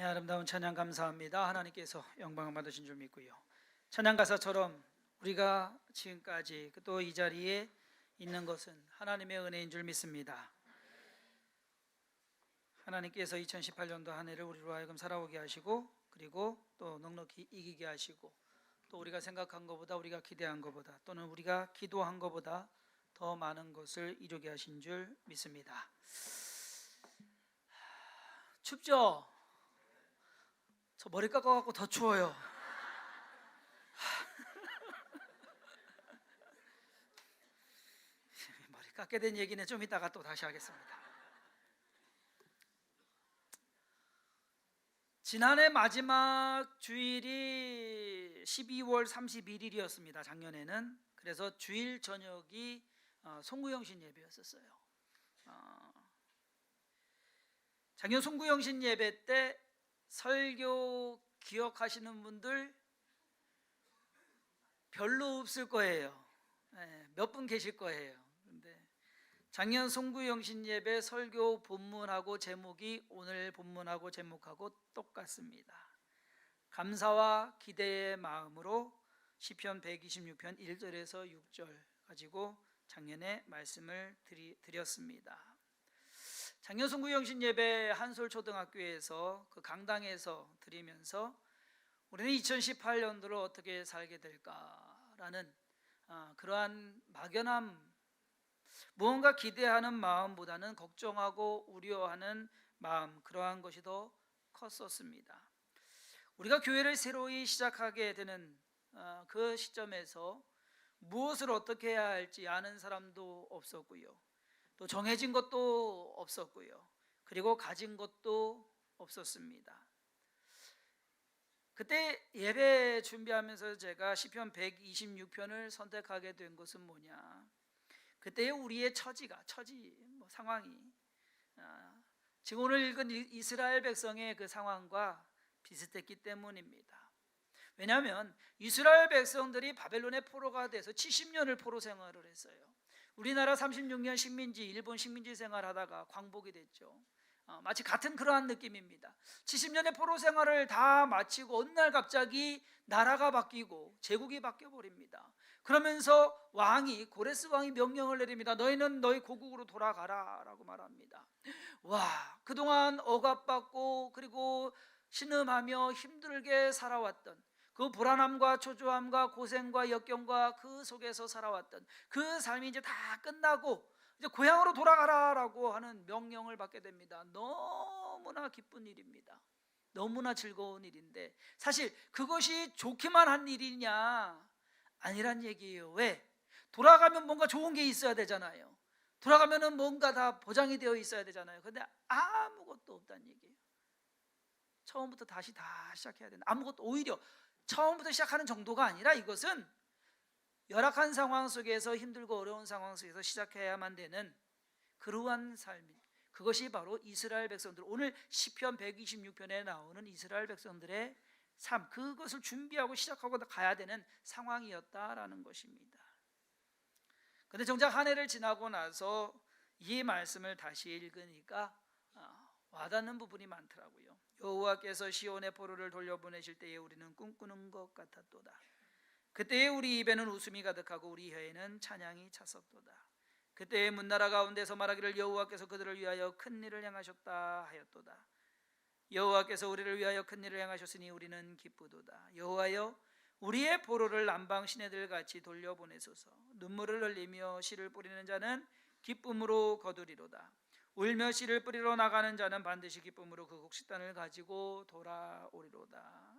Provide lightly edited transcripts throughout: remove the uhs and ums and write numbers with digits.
네, 아름다운 찬양 감사합니다. 하나님께서 영광을 받으신 줄 믿고요. 찬양 가사처럼 우리가 지금까지 또 이 자리에 있는 것은 하나님의 은혜인 줄 믿습니다. 하나님께서 2018년도 한 해를 우리로 하여금 살아오게 하시고, 그리고 또 넉넉히 이기게 하시고, 또 우리가 생각한 것보다, 우리가 기대한 것보다, 또는 우리가 기도한 것보다 더 많은 것을 이루게 하신 줄 믿습니다. 춥죠? 저 머리 깎아갖고 더 추워요. 머리 깎게 된 얘기는 좀 이따가 또 다시 하겠습니다. 지난해 마지막 주일이 12월 31일이었습니다. 작년에는. 그래서 주일 저녁이 송구영신 예배였었어요. 작년 송구영신 예배 때 설교 기억하시는 분들 별로 없을 거예요. 몇 분 계실 거예요. 근데 작년 송구영신 예배 설교 본문하고 제목이 오늘 본문하고 제목하고 똑같습니다. 감사와 기대의 마음으로 시편 126편 1절에서 6절 가지고 작년에 말씀을 드렸습니다. 작년 송구영신 예배 한솔초등학교에서 그 강당에서 드리면서 우리는 2018년도를 어떻게 살게 될까라는 그러한 막연함, 무언가 기대하는 마음보다는 걱정하고 우려하는 마음, 그러한 것이 더 컸었습니다. 우리가 교회를 새로이 시작하게 되는 그 시점에서 무엇을 어떻게 해야 할지 아는 사람도 없었고요, 또 정해진 것도 없었고요, 그리고 가진 것도 없었습니다. 그때 예배 준비하면서 제가 시편 126편을 선택하게 된 것은 뭐냐, 그때의 우리의 상황이 지금 오늘 읽은 이스라엘 백성의 그 상황과 비슷했기 때문입니다. 왜냐하면 이스라엘 백성들이 바벨론의 포로가 돼서 70년을 포로 생활을 했어요. 우리나라 36년 식민지, 일본 식민지 생활하다가 광복이 됐죠. 마치 같은 그러한 느낌입니다. 70년의 포로 생활을 다 마치고 어느 날 갑자기 나라가 바뀌고 제국이 바뀌어 버립니다. 그러면서 고레스 왕이 명령을 내립니다. 너희는 너희 고국으로 돌아가라 라고 말합니다. 그동안 억압받고 그리고 신음하며 힘들게 살아왔던 그 불안함과 초조함과 고생과 역경과 그 속에서 살아왔던 그 삶이 이제 다 끝나고 이제 고향으로 돌아가라라고 하는 명령을 받게 됩니다. 너무나 기쁜 일입니다. 너무나 즐거운 일인데 사실 그것이 좋기만 한 일이냐? 아니란 얘기예요. 왜? 돌아가면 뭔가 좋은 게 있어야 되잖아요. 돌아가면은 뭔가 다 보장이 되어 있어야 되잖아요. 근데 아무것도 없다는 얘기예요. 처음부터 다시 다 시작해야 된다. 아무것도, 오히려 처음부터 시작하는 정도가 아니라 이것은 열악한 상황 속에서, 힘들고 어려운 상황 속에서 시작해야만 되는 그러한 삶이, 그것이 바로 이스라엘 백성들, 오늘 시편 126편에 나오는 이스라엘 백성들의 삶, 그것을 준비하고 시작하고 가야 되는 상황이었다라는 것입니다. 그런데 정작 한 해를 지나고 나서 이 말씀을 다시 읽으니까 와닿는 부분이 많더라고요. 여호와께서 시온의 포로를 돌려보내실 때에 우리는 꿈꾸는 것 같았도다. 그때에 우리 입에는 웃음이 가득하고 우리 혀에는 찬양이 찼었도다. 그때에 문나라 가운데서 말하기를 여호와께서 그들을 위하여 큰 일을 행하셨다 하였도다. 여호와께서 우리를 위하여 큰 일을 행하셨으니 우리는 기쁘도다. 여호와여, 우리의 포로를 남방 시내들 같이 돌려보내소서. 눈물을 흘리며 씨를 뿌리는 자는 기쁨으로 거두리로다. 울며 씨를 뿌리러 나가는 자는 반드시 기쁨으로 그 곡식단을 가지고 돌아오리로다.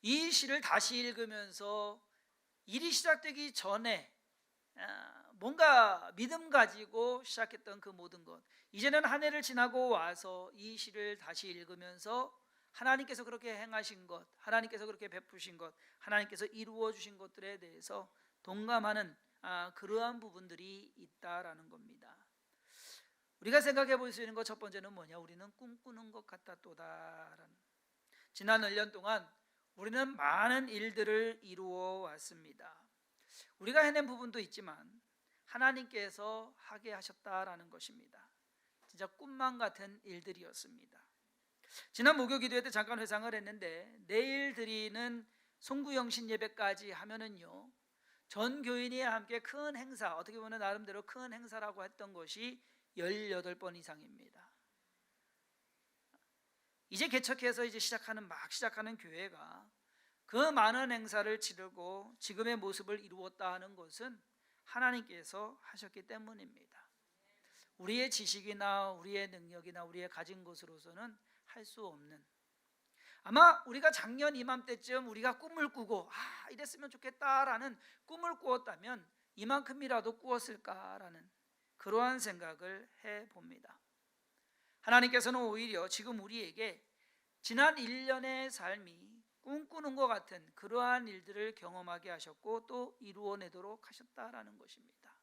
이 시를 다시 읽으면서 일이 시작되기 전에 뭔가 믿음 가지고 시작했던 그 모든 것, 이제는 한 해를 지나고 와서 이 시를 다시 읽으면서 하나님께서 그렇게 행하신 것, 하나님께서 그렇게 베푸신 것, 하나님께서 이루어 주신 것들에 대해서 동감하는 그러한 부분들이 있다라는 겁니다. 우리가 생각해 볼 수 있는 것 첫 번째는 뭐냐? 우리는 꿈꾸는 것 같았도다라는. 지난 1년 동안 우리는 많은 일들을 이루어 왔습니다. 우리가 해낸 부분도 있지만 하나님께서 하게 하셨다라는 것입니다. 진짜 꿈만 같은 일들이었습니다. 지난 목요 기도회 때 잠깐 회상을 했는데 내일 드리는 송구영신 예배까지 하면은요, 전 교인이 함께 큰 행사, 어떻게 보면 나름대로 큰 행사라고 했던 것이 18번 이상입니다. 이제 개척해서 이제 막 시작하는 교회가 그 많은 행사를 치르고 지금의 모습을 이루었다 하는 것은 하나님께서 하셨기 때문입니다. 우리의 지식이나 우리의 능력이나 우리의 가진 것으로서는 할 수 없는, 아마 우리가 작년 이맘때쯤 우리가 꿈을 꾸고 이랬으면 좋겠다라는 꿈을 꾸었다면 이만큼이라도 꾸었을까라는 그러한 생각을 해봅니다. 하나님께서는 오히려 지금 우리에게 지난 1년의 삶이 꿈꾸는 것 같은 그러한 일들을 경험하게 하셨고 또 이루어내도록 하셨다라는 것입니다.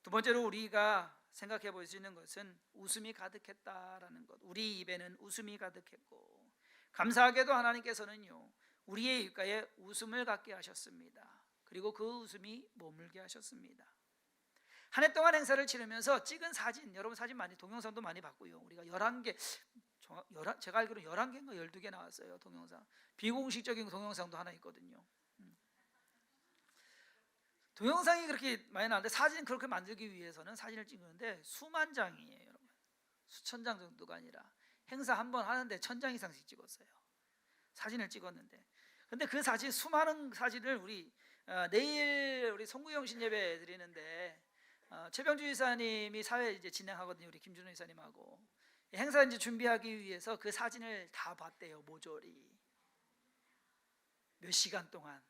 두 번째로 우리가 생각해 볼 수 있는 것은 웃음이 가득했다라는 것. 우리 입에는 웃음이 가득했고, 감사하게도 하나님께서는요, 우리의 입가에 웃음을 갖게 하셨습니다. 그리고 그 웃음이 머물게 하셨습니다. 한 해 동안 행사를 치르면서 찍은 사진, 여러분 사진 많이, 동영상도 많이 봤고요. 우리가 11개, 제가 알기로 11개인가 12개 나왔어요. 동영상. 비공식적인 동영상도 하나 있거든요. 동영상이 그렇게 많이 나왔는데 사진 그렇게 만들기 위해서는 사진을 찍는데 수만 장이에요, 여러분. 수천 장 정도가 아니라 행사 한 번 하는데 1000장 이상씩 찍었어요. 사진을 찍었는데, 근데 그 사진, 수많은 사진을 내일 우리 송구영신 예배 드리는데 최병주 이사님이 사회 이제 진행하거든요. 우리 김준호 이사님하고 행사 이제 준비하기 위해서 그 사진을 다 봤대요. 모조리 몇 시간 동안.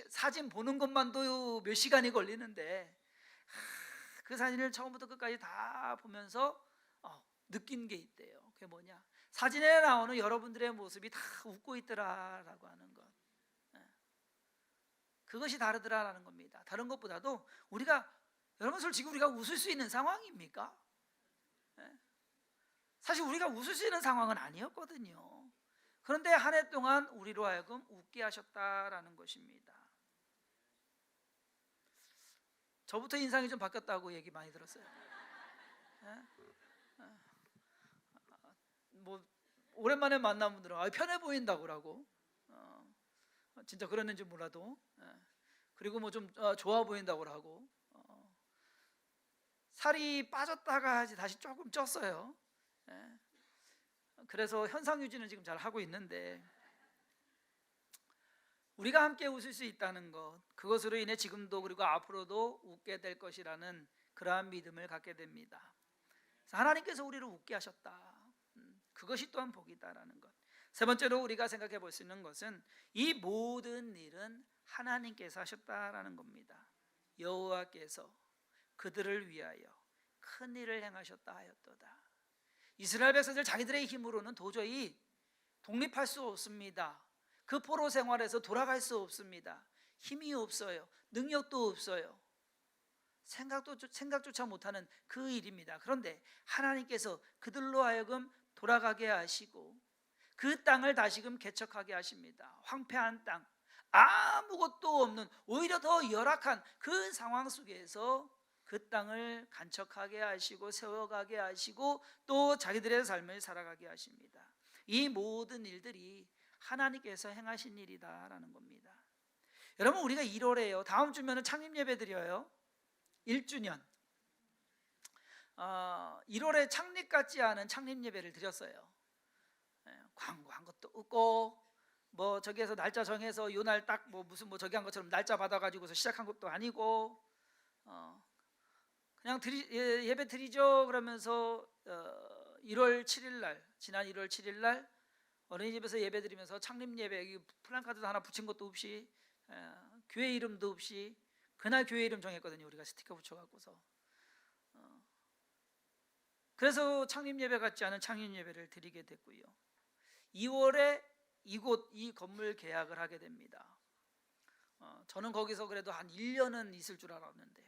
사진 보는 것만도 몇 시간이 걸리는데 그 사진을 처음부터 끝까지 다 보면서 느낀 게 있대요. 그게 뭐냐? 사진에 나오는 여러분들의 모습이 다 웃고 있더라라고 하는 것. 그것이 다르더라라는 겁니다. 다른 것보다도 여러분 솔직히 우리가 웃을 수 있는 상황입니까? 사실 우리가 웃을 수 있는 상황은 아니었거든요. 그런데 한 해 동안 우리로 하여금 웃게 하셨다라는 것입니다. 저부터 인상이 좀 바뀌었다고 얘기 많이 들었어요. 뭐 오랜만에 만난 분들은 편해 보인다고 그러고, 진짜 그랬는지 몰라도, 그리고 뭐 좀 좋아 보인다고 하고, 살이 빠졌다가 다시 조금 쪘어요. 그래서 현상 유지는 지금 잘 하고 있는데, 우리가 함께 웃을 수 있다는 것, 그것으로 인해 지금도 그리고 앞으로도 웃게 될 것이라는 그러한 믿음을 갖게 됩니다. 하나님께서 우리를 웃게 하셨다. 그것이 또한 복이다라는 것. 세 번째로 우리가 생각해 볼 수 있는 것은 이 모든 일은 하나님께서 하셨다라는 겁니다. 여호와께서 그들을 위하여 큰 일을 행하셨다 하였도다. 이스라엘 백성들 자기들의 힘으로는 도저히 독립할 수 없습니다. 그 포로 생활에서 돌아갈 수 없습니다. 힘이 없어요. 능력도 없어요. 생각조차 못하는 그 일입니다. 그런데 하나님께서 그들로 하여금 돌아가게 하시고 그 땅을 다시금 개척하게 하십니다. 황폐한 땅, 아무것도 없는 오히려 더 열악한 그 상황 속에서 그 땅을 간척하게 하시고 세워가게 하시고 또 자기들의 삶을 살아가게 하십니다. 이 모든 일들이 하나님께서 행하신 일이다라는 겁니다. 여러분, 우리가 1월에요. 다음 주면은 창립 예배 드려요. 1주년. 1월에 창립 같지 않은 창립 예배를 드렸어요. 광고한 것도 없고, 뭐 저기에서 날짜 정해서 요 날 딱 뭐 무슨 뭐 저기 한 것처럼 날짜 받아가지고서 시작한 것도 아니고, 그냥 예배 드리죠 그러면서 1월 7일 날, 지난 1월 7일 날 어린이집에서 예배 드리면서 창립 예배 플랜카드도 하나 붙인 것도 없이, 교회 이름도 없이 그날 교회 이름 정했거든요. 우리가 스티커 붙여갖고서. 그래서 창립 예배 같지 않은 창립 예배를 드리게 됐고요. 2월에 이 건물 계약을 하게 됩니다. 저는 거기서 그래도 한 1년은 있을 줄 알았는데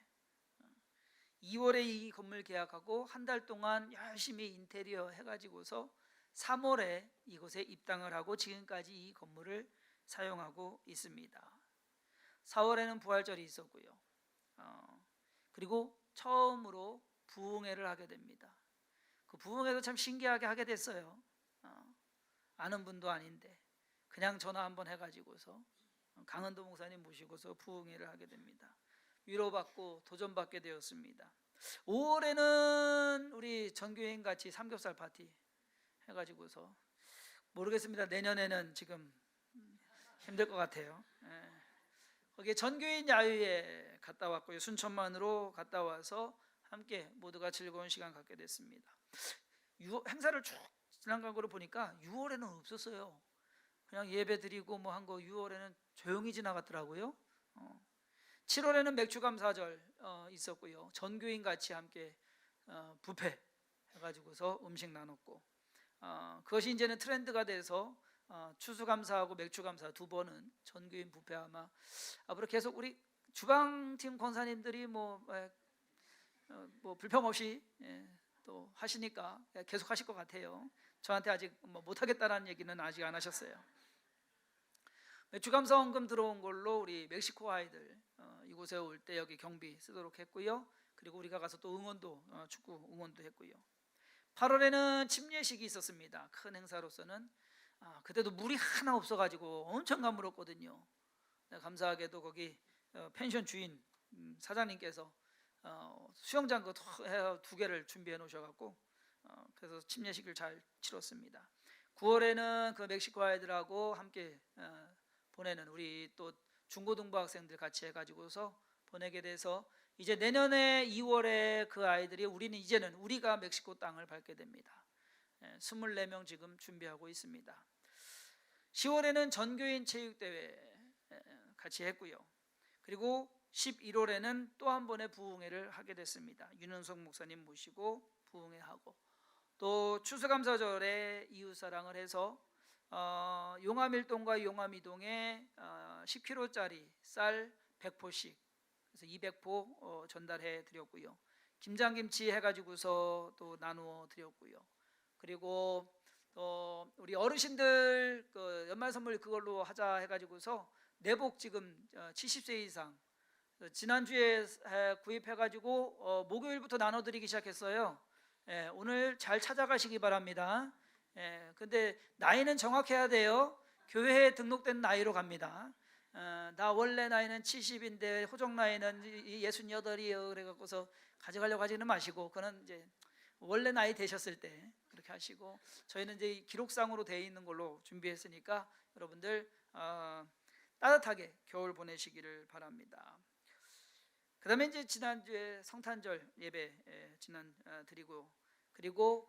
2월에 이 건물 계약하고 한 달 동안 열심히 인테리어 해가지고서 3월에 이곳에 입당을 하고 지금까지 이 건물을 사용하고 있습니다. 4월에는 부활절이 있었고요. 그리고 처음으로 부흥회를 하게 됩니다. 그 부흥회도 참 신기하게 하게 됐어요. 아는 분도 아닌데 그냥 전화 한번 해가지고서 강은도 목사님 모시고서 부흥회를 하게 됩니다. 위로받고 도전받게 되었습니다. 5월에는 우리 전교인 같이 삼겹살 파티 해가지고서 모르겠습니다. 내년에는 지금 힘들 것 같아요. 거기에 전교인 야유회 갔다 왔고요. 순천만으로 갔다 와서 함께 모두가 즐거운 시간 갖게 됐습니다. 행사를 쭉 지나간 거로 보니까 6월에는 없었어요. 그냥 예배 드리고 뭐 한 거 6월에는 조용히 지나갔더라고요. 7월에는 맥주 감사절 있었고요. 전교인 같이 함께 뷔페 해가지고서 음식 나눴고, 그것이 이제는 트렌드가 돼서 추수감사하고 맥주감사 두 번은 전교인 뷔페 아마 앞으로 계속 우리 주방팀 권사님들이 뭐 불평 없이 또 하시니까 계속 하실 것 같아요. 저한테 아직 뭐 못하겠다라는 얘기는 아직 안 하셨어요. 맥주감사 헌금 들어온 걸로 우리 멕시코 아이들 이곳에 올 때 여기 경비 쓰도록 했고요. 그리고 우리가 가서 또 응원도 축구 응원도 했고요. 8월에는 침례식이 있었습니다. 큰 행사로서는. 그때도 물이 하나 없어가지고 엄청 가물었거든요. 감사하게도 거기 펜션 주인 사장님께서 수영장 그 2개를 준비해 놓으셔갖고 그래서 침례식을 잘 치렀습니다. 9월에는 그 멕시코 아이들하고 함께 보내는 우리 또 중고등부 학생들 같이 해가지고서 보내게 돼서 이제 내년에 2월에 그 아이들이 이제는 우리가 멕시코 땅을 밟게 됩니다. 24명 지금 준비하고 있습니다. 10월에는 전교인 체육대회 같이 했고요. 그리고 11월에는 또 한 번의 부흥회를 하게 됐습니다. 윤은석 목사님 모시고 부흥회하고, 또 추수감사절에 이웃사랑을 해서 용암일동과 용암이동에 10kg짜리 쌀 100포씩 그래서 200포 전달해 드렸고요. 김장김치 해가지고서 또 나누어 드렸고요. 그리고 또 우리 어르신들 그 연말 선물 그걸로 하자 해가지고서 내복 지금 70세 이상 지난주에 구입해가지고 목요일부터 나눠드리기 시작했어요. 오늘 잘 찾아가시기 바랍니다. 근데 나이는 정확해야 돼요. 교회에 등록된 나이로 갑니다. 나 원래 나이는 70인데 호적 나이는 68이에요. 그래갖고서 가져가려고 하지는 마시고, 그는 이제 원래 나이 되셨을 때 그렇게 하시고, 저희는 이제 기록상으로 되어 있는 걸로 준비했으니까 여러분들 따뜻하게 겨울 보내시기를 바랍니다. 그 다음에 이제 지난주에 성탄절 예배 드리고, 그리고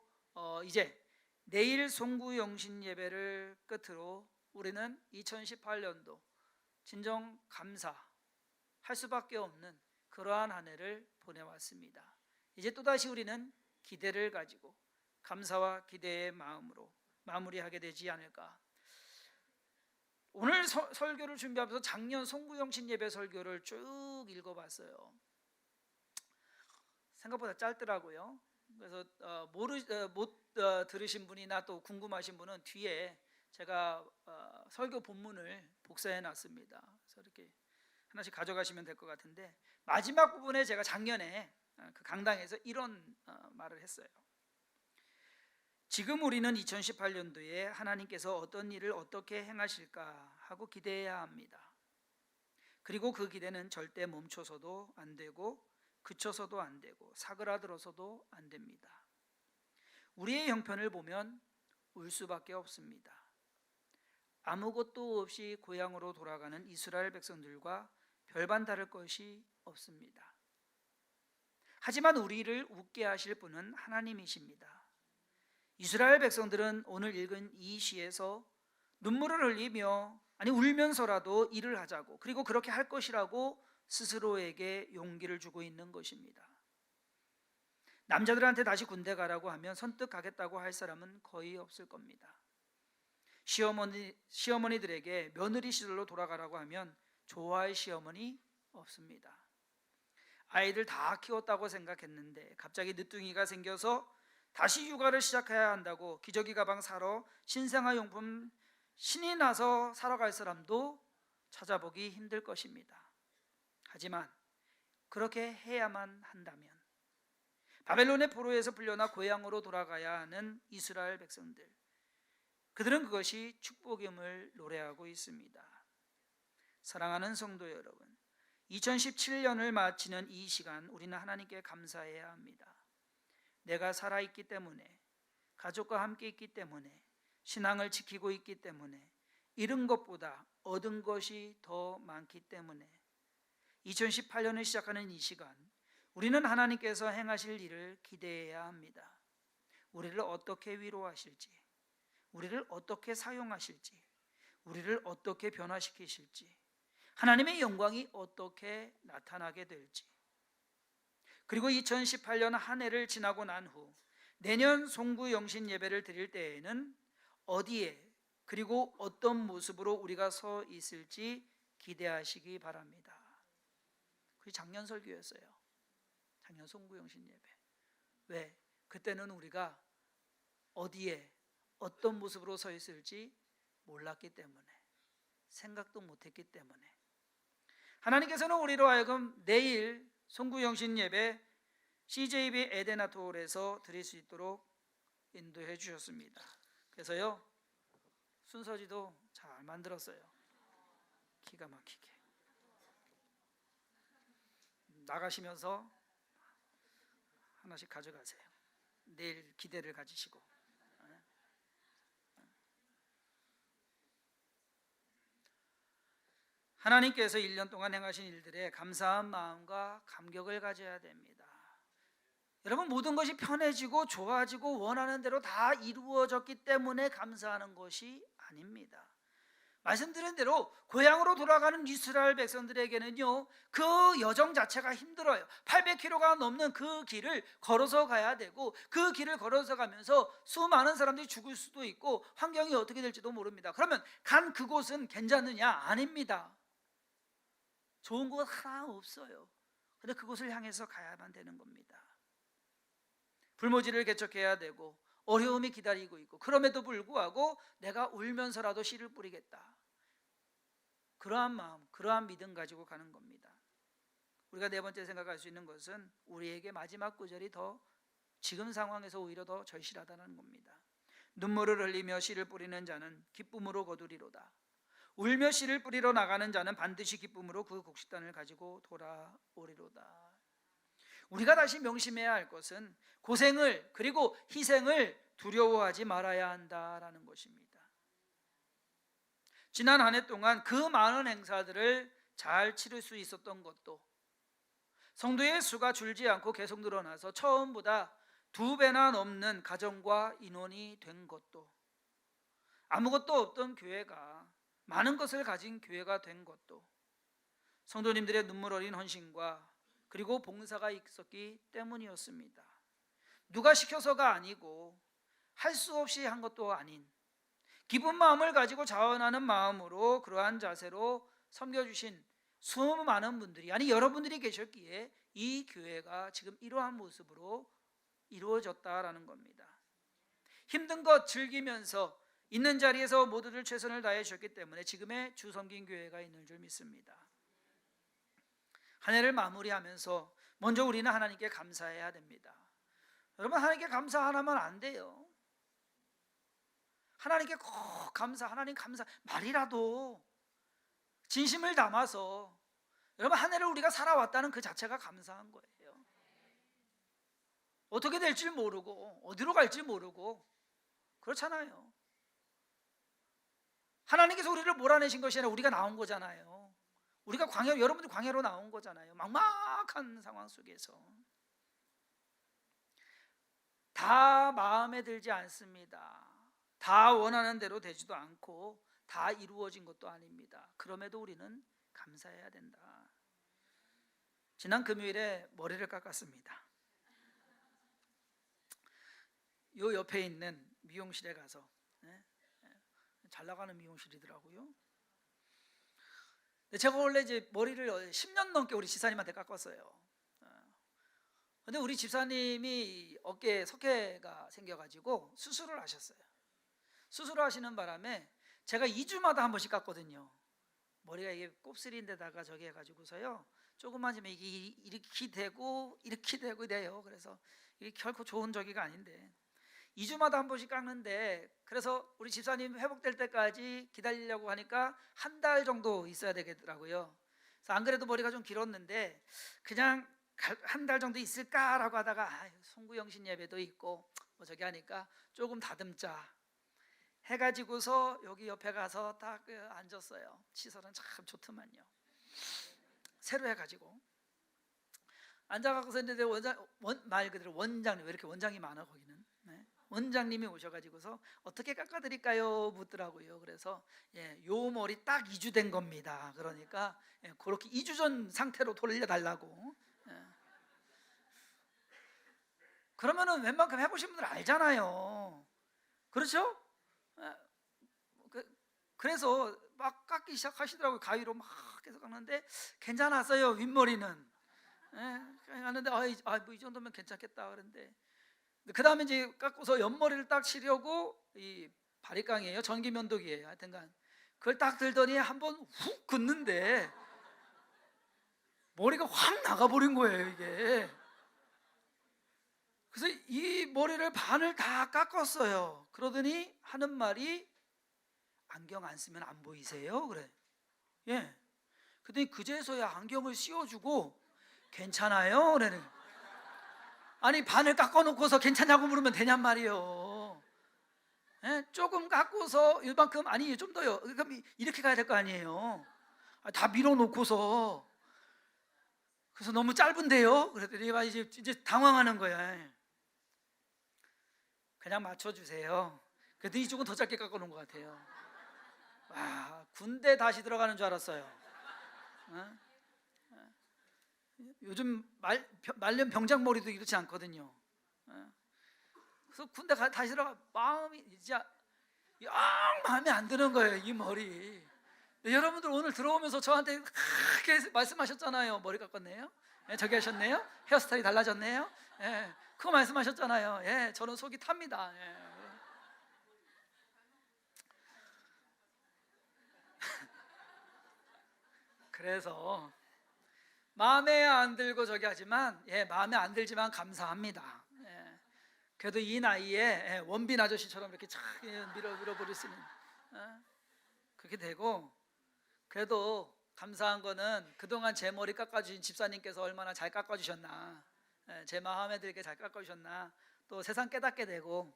이제 내일 송구영신 예배를 끝으로 우리는 2018년도 진정 감사할 수밖에 없는 그러한 한 해를 보내왔습니다. 이제 또다시 우리는 기대를 가지고 감사와 기대의 마음으로 마무리하게 되지 않을까. 오늘 설교를 준비하면서 작년 송구영신 예배 설교를 쭉 읽어봤어요. 생각보다 짧더라고요. 그래서 못 들으신 분이나 또 궁금하신 분은 뒤에 제가 설교 본문을 복사해 놨습니다. 그래서 이렇게 하나씩 가져가시면 될 것 같은데, 마지막 부분에 제가 작년에 그 강당에서 이런 말을 했어요. 지금 우리는 2018년도에 하나님께서 어떤 일을 어떻게 행하실까 하고 기대해야 합니다. 그리고 그 기대는 절대 멈춰서도 안 되고 그쳐서도 안 되고 사그라들어서도 안 됩니다. 우리의 형편을 보면 울 수밖에 없습니다. 아무것도 없이 고향으로 돌아가는 이스라엘 백성들과 별반 다를 것이 없습니다. 하지만 우리를 웃게 하실 분은 하나님이십니다. 이스라엘 백성들은 오늘 읽은 이 시에서 눈물을 흘리며 울면서라도 일을 하자고, 그리고 그렇게 할 것이라고 스스로에게 용기를 주고 있는 것입니다. 남자들한테 다시 군대 가라고 하면 선뜻 가겠다고 할 사람은 거의 없을 겁니다. 시어머니들에게 며느리 시절로 돌아가라고 하면 좋아할 시어머니 없습니다. 아이들 다 키웠다고 생각했는데 갑자기 늦둥이가 생겨서 다시 육아를 시작해야 한다고 기저귀 가방 사러 신생아 용품 신이 나서 사러 갈 사람도 찾아보기 힘들 것입니다. 하지만 그렇게 해야만 한다면, 바벨론의 포로에서 풀려나 고향으로 돌아가야 하는 이스라엘 백성들, 그들은 그것이 축복임을 노래하고 있습니다. 사랑하는 성도 여러분, 2017년을 마치는 이 시간 우리는 하나님께 감사해야 합니다. 내가 살아있기 때문에, 가족과 함께 있기 때문에, 신앙을 지키고 있기 때문에, 잃은 것보다 얻은 것이 더 많기 때문에 2018년을 시작하는 이 시간 우리는 하나님께서 행하실 일을 기대해야 합니다. 우리를 어떻게 위로하실지, 우리를 어떻게 사용하실지, 우리를 어떻게 변화시키실지, 하나님의 영광이 어떻게 나타나게 될지, 그리고 2018년 한 해를 지나고 난 후 내년 송구영신 예배를 드릴 때에는 어디에 그리고 어떤 모습으로 우리가 서 있을지 기대하시기 바랍니다. 그게 작년 설교였어요. 작년 송구영신 예배. 왜? 그때는 우리가 어디에 어떤 모습으로 서 있을지 몰랐기 때문에, 생각도 못했기 때문에. 하나님께서는 우리로 하여금 내일 송구영신 예배 CJB 에덴아톨에서 드릴 수 있도록 인도해 주셨습니다. 그래서요, 순서지도 잘 만들었어요. 기가 막히게. 나가시면서 하나씩 가져가세요. 내일 기대를 가지시고. 하나님께서 1년 동안 행하신 일들에 감사한 마음과 감격을 가져야 됩니다. 여러분, 모든 것이 편해지고 좋아지고 원하는 대로 다 이루어졌기 때문에 감사하는 것이 아닙니다. 말씀드린 대로 고향으로 돌아가는 이스라엘 백성들에게는요, 그 여정 자체가 힘들어요. 800km가 넘는 그 길을 걸어서 가야 되고, 그 길을 걸어서 가면서 수많은 사람들이 죽을 수도 있고 환경이 어떻게 될지도 모릅니다. 그러면 간 그곳은 괜찮느냐? 아닙니다. 좋은 곳 하나 없어요. 근데 그곳을 향해서 가야만 되는 겁니다. 불모지를 개척해야 되고 어려움이 기다리고 있고, 그럼에도 불구하고 내가 울면서라도 씨를 뿌리겠다, 그러한 마음, 그러한 믿음 가지고 가는 겁니다. 우리가 네 번째 생각할 수 있는 것은 우리에게 마지막 구절이 더 지금 상황에서 오히려 더 절실하다는 겁니다. 눈물을 흘리며 씨를 뿌리는 자는 기쁨으로 거두리로다. 울며 씨를 뿌리러 나가는 자는 반드시 기쁨으로 그 곡식단을 가지고 돌아오리로다. 우리가 다시 명심해야 할 것은 고생을, 그리고 희생을 두려워하지 말아야 한다라는 것입니다. 지난 한 해 동안 그 많은 행사들을 잘 치를 수 있었던 것도, 성도의 수가 줄지 않고 계속 늘어나서 처음보다 2배나 넘는 가정과 인원이 된 것도, 아무것도 없던 교회가 많은 것을 가진 교회가 된 것도 성도님들의 눈물 어린 헌신과 그리고 봉사가 있었기 때문이었습니다. 누가 시켜서가 아니고 할 수 없이 한 것도 아닌 기쁜 마음을 가지고 자원하는 마음으로 그러한 자세로 섬겨주신 수많은 분들이, 아니 여러분들이 계셨기에 이 교회가 지금 이러한 모습으로 이루어졌다라는 겁니다. 힘든 것 즐기면서 있는 자리에서 모두들 최선을 다해 주셨기 때문에 지금의 주섬긴 교회가 있는 줄 믿습니다. 한 해를 마무리하면서 먼저 우리는 하나님께 감사해야 됩니다. 여러분, 하나님께 감사 하나만 안 돼요. 하나님께 꼭 감사, 하나님 감사 말이라도 진심을 담아서, 여러분, 한 해를 우리가 살아왔다는 그 자체가 감사한 거예요. 어떻게 될지 모르고 어디로 갈지 모르고 그렇잖아요. 하나님께서 우리를 몰아내신 것이 아니라 우리가 나온 거잖아요. 우리가 광야, 여러분들 광야로 나온 거잖아요. 막막한 상황 속에서 다 마음에 들지 않습니다. 다 원하는 대로 되지도 않고 다 이루어진 것도 아닙니다. 그럼에도 우리는 감사해야 된다. 지난 금요일에 머리를 깎았습니다. 요 옆에 있는 미용실에 가서, 잘 나가는 미용실이더라고요. 제가 원래 이제 머리를 10년 넘게 우리 집사님한테 깎았어요. 근데 우리 집사님이 어깨에 석회가 생겨가지고 수술을 하셨어요. 수술을 하시는 바람에 제가 2주마다 한 번씩 깎거든요. 머리가 이게 곱슬인데다가 저기 해가지고서요, 조금만 지면 이게 이렇게 되고 이렇게 되고 이래요. 그래서 이게 결코 좋은 저기가 아닌데 2주마다 한 번씩 깎는데, 그래서 우리 집사님 회복될 때까지 기다리려고 하니까 한 달 정도 있어야 되겠더라고요. 그래서 안 그래도 머리가 좀 길었는데 그냥 한 달 정도 있을까라고 하다가 송구영신 예배도 있고 뭐 저기 하니까 조금 다듬자 해가지고서 여기 옆에 가서 딱 앉았어요. 시설은 참 좋더만요. 새로 해가지고 앉아갖고서 있는데 말 그대로 원장님, 왜 이렇게 원장이 많아 거기는? 네. 원장님이 오셔가지고서 어떻게 깎아드릴까요? 묻더라고요. 그래서 요 머리 딱 2주 된 겁니다. 그러니까 그렇게 2주 전 상태로 돌려달라고. 그러면은 웬만큼 해보신 분들 알잖아요. 그렇죠? 그래서 막 깎기 시작하시더라고요. 가위로 막 계속 깎는데 괜찮았어요. 윗머리는. 하는데 뭐 이 정도면 괜찮겠다 그런데, 그 다음에 이제 깎고서 옆머리를 딱 치려고, 이 바리깡이에요, 전기면도기예요, 하여튼간 그걸 딱 들더니 한번 훅 긋는데 머리가 확 나가버린 거예요 이게. 그래서 이 머리를 반을 다 깎았어요. 그러더니 하는 말이, 안경 안 쓰면 안 보이세요? 그래. 그랬더니 그제서야 안경을 씌워주고 괜찮아요? 그래는. 아니 반을 깎아놓고서 괜찮냐고 물으면 되냔 말이에요. 조금 깎고서 이만큼, 아니 좀 더요. 그럼 이렇게 가야 될 거 아니에요. 다 밀어놓고서. 그래서 너무 짧은데요? 그랬더니 이제 당황하는 거야. 그냥 맞춰주세요. 그랬더니 이쪽은 더 짧게 깎아놓은 것 같아요. 와, 군대 다시 들어가는 줄 알았어요. 요즘 말년 병장머리도 이렇지 않거든요. 그래서 군대 다시 들어가 마음이 진짜 영 마음에 안 드는 거예요 이 머리. 여러분들 오늘 들어오면서 저한테 그렇게 말씀하셨잖아요. 머리 깎았네요. 저기 하셨네요. 헤어스타일이 달라졌네요. 그거 말씀하셨잖아요. 저는 속이 탑니다. 그래서 마음에 안 들고 저기 하지만, 마음에 안 들지만 감사합니다. 그래도 이 나이에 원빈 아저씨처럼 이렇게 착 밀어버릴 수 있는, 그렇게 되고, 그래도 감사한 거는 그동안 제 머리 깎아주신 집사님께서 얼마나 잘 깎아주셨나, 제 마음에 들게 잘 깎아주셨나, 또 세상 깨닫게 되고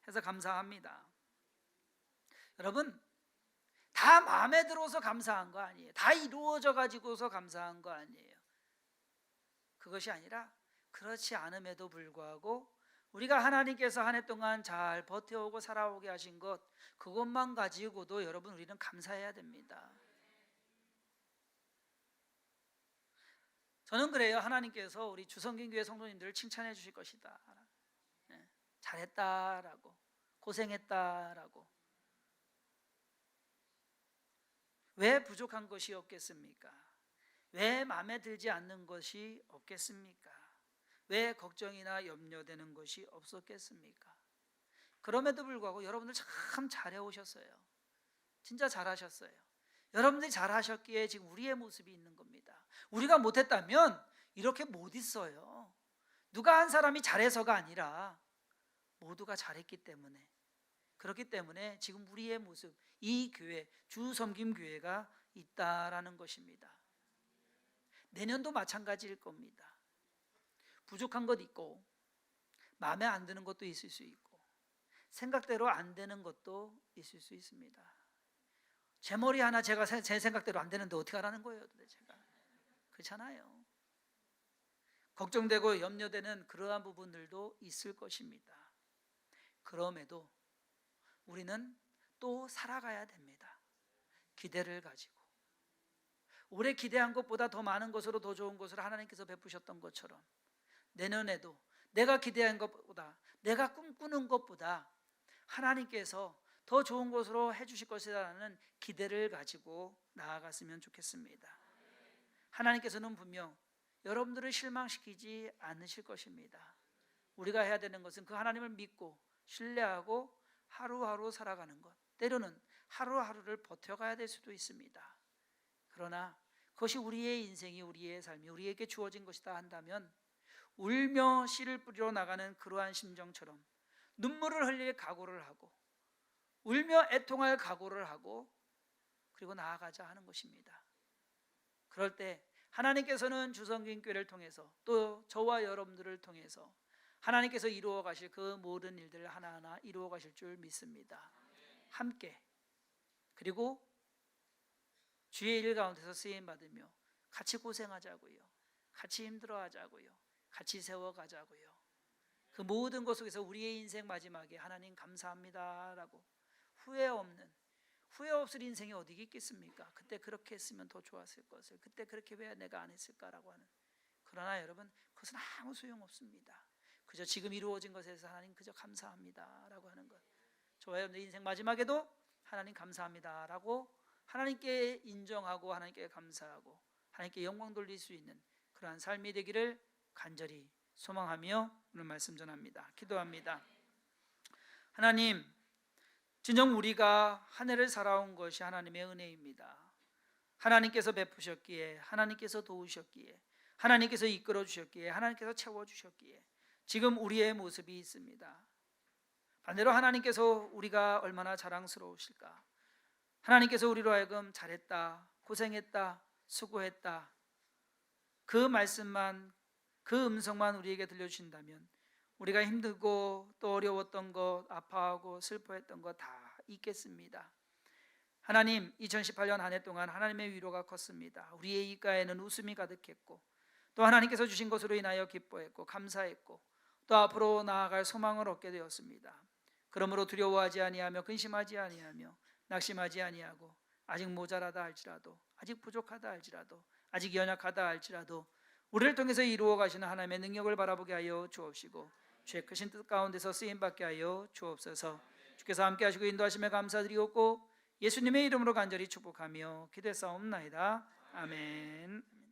해서 감사합니다. 여러분, 다 마음에 들어서 감사한 거 아니에요. 다 이루어져 가지고서 감사한 거 아니에요. 그것이 아니라 그렇지 않음에도 불구하고 우리가 하나님께서 한 해 동안 잘 버텨오고 살아오게 하신 것, 그것만 가지고도 여러분 우리는 감사해야 됩니다. 저는 그래요. 하나님께서 우리 주성긴 교회 성도님들을 칭찬해 주실 것이다. 잘했다라고, 고생했다라고. 왜 부족한 것이 없겠습니까? 왜 마음에 들지 않는 것이 없겠습니까? 왜 걱정이나 염려되는 것이 없었겠습니까? 그럼에도 불구하고 여러분들 참 잘해오셨어요. 진짜 잘하셨어요. 여러분들이 잘하셨기에 지금 우리의 모습이 있는 겁니다. 우리가 못했다면 이렇게 못 있어요. 누가 한 사람이 잘해서가 아니라 모두가 잘했기 때문에, 그렇기 때문에 지금 우리의 모습, 이 교회, 주섬김교회가 있다라는 것입니다. 내년도 마찬가지일 겁니다. 부족한 것 있고, 마음에 안 드는 것도 있을 수 있고, 생각대로 안 되는 것도 있을 수 있습니다. 제 머리 하나 제가 제 생각대로 안 되는데 어떻게 하라는 거예요 도대체가. 그렇잖아요. 걱정되고 염려되는 그러한 부분들도 있을 것입니다. 그럼에도 우리는 또 살아가야 됩니다. 기대를 가지고. 올해 기대한 것보다 더 많은 것으로, 더 좋은 것으로 하나님께서 베푸셨던 것처럼 내년에도 내가 기대한 것보다, 내가 꿈꾸는 것보다 하나님께서 더 좋은 것으로 해주실 것이라는 기대를 가지고 나아갔으면 좋겠습니다. 하나님께서는 분명 여러분들을 실망시키지 않으실 것입니다. 우리가 해야 되는 것은 그 하나님을 믿고 신뢰하고 하루하루 살아가는 것, 때로는 하루하루를 버텨가야 될 수도 있습니다. 그러나 그것이 우리의 인생이, 우리의 삶이 우리에게 주어진 것이다 한다면 울며 씨를 뿌리러 나가는 그러한 심정처럼 눈물을 흘릴 각오를 하고 울며 애통할 각오를 하고 그리고 나아가자 하는 것입니다. 그럴 때 하나님께서는 주성균교회를 통해서 또 저와 여러분들을 통해서 하나님께서 이루어 가실 그 모든 일들을 하나하나 이루어 가실 줄 믿습니다. 함께 그리고 주의 일 가운데서 쓰임 받으며 같이 고생하자고요. 같이 힘들어하자고요. 같이 세워가자고요. 그 모든 것 속에서 우리의 인생 마지막에 하나님 감사합니다라고 후회 없을 인생이 어디 있겠습니까? 그때 그렇게 했으면 더 좋았을 것을, 그때 그렇게 왜 내가 안 했을까라고 하는. 그러나 여러분, 그것은 아무 소용없습니다. 그저 지금 이루어진 것에서 하나님 그저 감사합니다라고 하는 것. 저와 여러분의 인생 마지막에도 하나님 감사합니다라고 하나님께 인정하고 하나님께 감사하고 하나님께 영광 돌릴 수 있는 그러한 삶이 되기를 간절히 소망하며 오늘 말씀 전합니다. 기도합니다. 하나님, 진정 우리가 한 해를 살아온 것이 하나님의 은혜입니다. 하나님께서 베푸셨기에, 하나님께서 도우셨기에, 하나님께서 이끌어 주셨기에, 하나님께서 채워주셨기에 지금 우리의 모습이 있습니다. 반대로 하나님께서 우리가 얼마나 자랑스러우실까. 하나님께서 우리로 하여금 잘했다, 고생했다, 수고했다 그 말씀만, 그 음성만 우리에게 들려주신다면 우리가 힘들고 또 어려웠던 것, 아파하고 슬퍼했던 것 다 잊겠습니다. 하나님, 2018년 한 해 동안 하나님의 위로가 컸습니다. 우리의 입가에는 웃음이 가득했고 또 하나님께서 주신 것으로 인하여 기뻐했고 감사했고 또 앞으로 나아갈 소망을 얻게 되었습니다. 그러므로 두려워하지 아니하며 근심하지 아니하며 낙심하지 아니하고 아직 모자라다 할지라도, 아직 부족하다 할지라도, 아직 연약하다 할지라도 우리를 통해서 이루어 가시는 하나님의 능력을 바라보게 하여 주옵시고 주의 크신 뜻 가운데서 쓰임받게 하여 주옵소서. 주께서 함께 하시고 인도하심에 감사드리옵고 예수님의 이름으로 간절히 축복하며 기도했사옵나이다. 아멘.